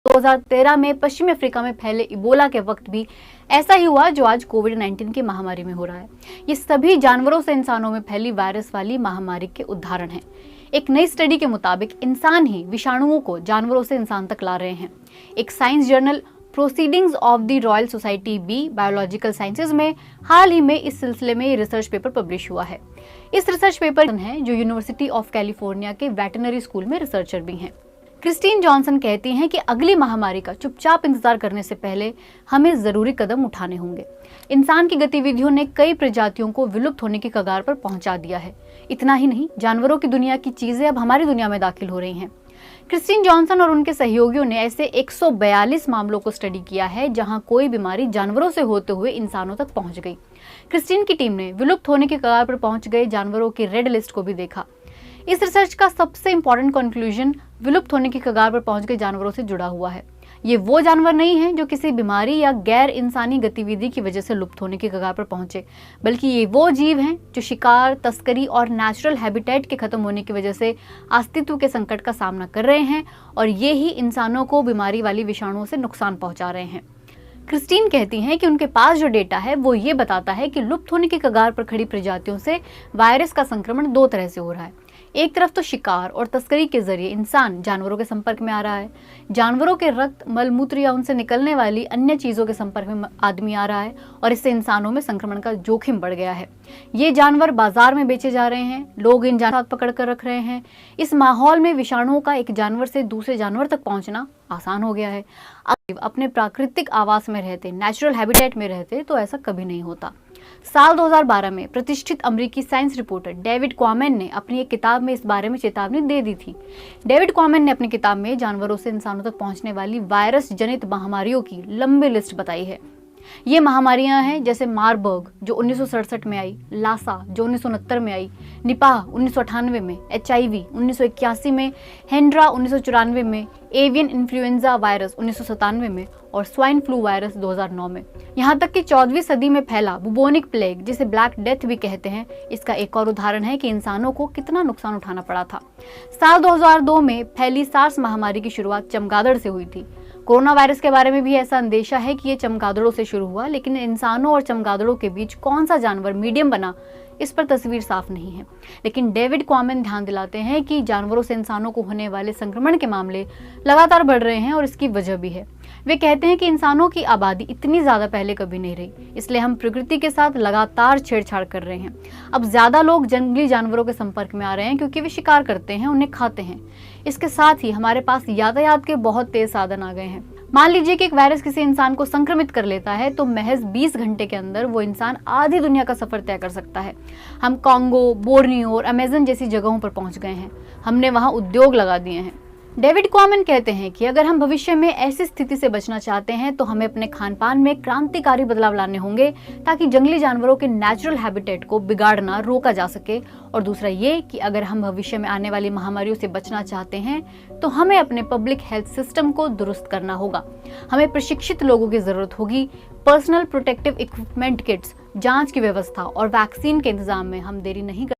2013 में पश्चिमी अफ्रीका में फैले इबोला के वक्त भी ऐसा ही हुआ जो आज कोविड-19 की महामारी में हो रहा है। ये सभी जानवरों से इंसानों में फैली वायरस वाली महामारी के उदाहरण हैं। एक नई स्टडी के मुताबिक इंसान ही विषाणुओं को जानवरों से इंसान तक ला रहे हैं। एक science journal Proceedings of the Royal Society B Biological Sciences में हाल ही में इस सिलसिले में रिसर्च पेपर पब्लिश हुआ है। इस रिसर्च पेपर है जो यूनिवर्सिटी ऑफ कैलिफोर्निया के वेटरनरी स्कूल में रिसर्चर भी हैं। क्रिस्टीन जॉनसन कहती हैं कि अगली महामारी का चुपचाप इंतजार करने से पहले हमें जरूरी कदम उठाने होंगे। इंसान की गतिविधियों ने कई प्रजातियों को विलुप्त होने की कगार पर पहुंचा दिया है। इतना ही नहीं, जानवरों की दुनिया की चीजें अब हमारी दुनिया में दाखिल हो रही हैं। क्रिस्टीन जॉनसन और उनके सहयोगियों ने ऐसे 142 मामलों को स्टडी किया है जहां कोई बीमारी जानवरों से होते हुए इंसानों तक पहुंच गई। क्रिस्टीन की टीम ने विलुप्त होने की कगार पर पहुंच गए जानवरों की रेड लिस्ट को भी देखा। इस रिसर्च का सबसे इंपॉर्टेंट कंक्लूजन विलुप्त होने की कगार पर पहुंच गए जानवरों से जुड़ा हुआ है। ये वो जानवर नहीं हैं जो किसी बीमारी या गैर इंसानी गतिविधि की वजह से लुप्त होने की कगार पर पहुंचे, बल्कि ये वो जीव हैं जो शिकार, तस्करी और नेचुरल हैबिटेट के खत्म होने की वजह से अस्तित्व के संकट का सामना कर रहे हैं और ये ही इंसानों को बीमारी वाली विषाणुओं से नुकसान पहुंचा रहे हैं। क्रिस्टीन कहती हैं कि उनके पास जो डेटा है वो ये बताता है कि लुप्त होने की कगार पर खड़ी प्रजातियों से वायरस का संक्रमण दो तरह से हो रहा है। एक तरफ तो शिकार और तस्करी के जरिए इंसान जानवरों के संपर्क में आ रहा है। जानवरों के रक्त, मलमूत्र या उनसे निकलने वाली अन्य चीजों के संपर्क में आदमी आ रहा है और इससे इंसानों में संक्रमण का जोखिम बढ़ गया है। ये जानवर बाजार में बेचे जा रहे हैं, लोग इन जानवर पकड़ कर रख रहे हैं। इस माहौल में विषाणुओं का एक जानवर से दूसरे जानवर तक पहुंचना आसान हो गया है। अब अपने प्राकृतिक आवास में रहते, नेचुरल हैबिटेट में रहते तो ऐसा कभी नहीं होता। साल 2012 में प्रतिष्ठित अमेरिकी साइंस रिपोर्टर डेविड क्वामेन ने अपनी एक किताब में इस बारे में चेतावनी दे दी थी। डेविड क्वामेन ने अपनी किताब में जानवरों से इंसानों तक पहुंचने वाली वायरस जनित महामारियों की लंबी लिस्ट बताई है। ये महामारियां हैं जैसे मारबर्ग जो 1967 में आई, लासा जो 1969 में आई, निपाह 1998 में, HIV 1981 में, हेंड्रा 1994 में, एवियन इन्फ्लुएंजा वायरस 1997 में और स्वाइन फ्लू वायरस 2009 में। यहाँ तक कि 14वीं सदी में फैला बुबोनिक प्लेग जिसे ब्लैक डेथ भी कहते हैं, इसका एक और उदाहरण है कि इंसानों को कितना नुकसान उठाना पड़ा था। साल 2002 में फैली सार्स महामारी की शुरुआत चमगादड़ से हुई थी। कोरोना वायरस के बारे में भी ऐसा अंदेशा है कि ये चमगादड़ों से शुरू हुआ, लेकिन इंसानों और चमगादड़ों के बीच कौन सा जानवर मीडियम बना इस पर तस्वीर साफ नहीं है। लेकिन डेविड क्वामेन ध्यान दिलाते हैं कि जानवरों से इंसानों को होने वाले संक्रमण के मामले लगातार बढ़ रहे हैं और इसकी वजह भी है। वे कहते हैं कि इंसानों की आबादी इतनी ज्यादा पहले कभी नहीं रही, इसलिए हम प्रकृति के साथ लगातार छेड़छाड़ कर रहे हैं। अब ज्यादा लोग जंगली जानवरों के संपर्क में आ रहे हैं क्योंकि वे शिकार करते हैं, उन्हें खाते हैं। इसके साथ ही हमारे पास यातायात के बहुत तेज साधन आ गए हैं। मान लीजिए कि एक वायरस किसी इंसान को संक्रमित कर लेता है तो महज 20 घंटे के अंदर वो इंसान आधी दुनिया का सफर तय कर सकता है। हम कांगो, बोर्नियो और अमेज़न जैसी जगहों पर पहुंच गए हैं। हमने वहां उद्योग लगा दिए हैं। डेविड क्वामेन कहते हैं कि अगर हम भविष्य में ऐसी स्थिति से बचना चाहते हैं तो हमें अपने खान पान में क्रांतिकारी बदलाव लाने होंगे ताकि जंगली जानवरों के नेचुरल हैबिटेट को बिगाड़ना रोका जा सके। और दूसरा ये कि अगर हम भविष्य में आने वाली महामारियों से बचना चाहते हैं तो हमें अपने पब्लिक हेल्थ सिस्टम को दुरुस्त करना होगा। हमें प्रशिक्षित लोगों की जरूरत होगी। पर्सनल प्रोटेक्टिव इक्विपमेंट किट्स, जांच की व्यवस्था और वैक्सीन के इंतजाम में हम देरी नहीं कर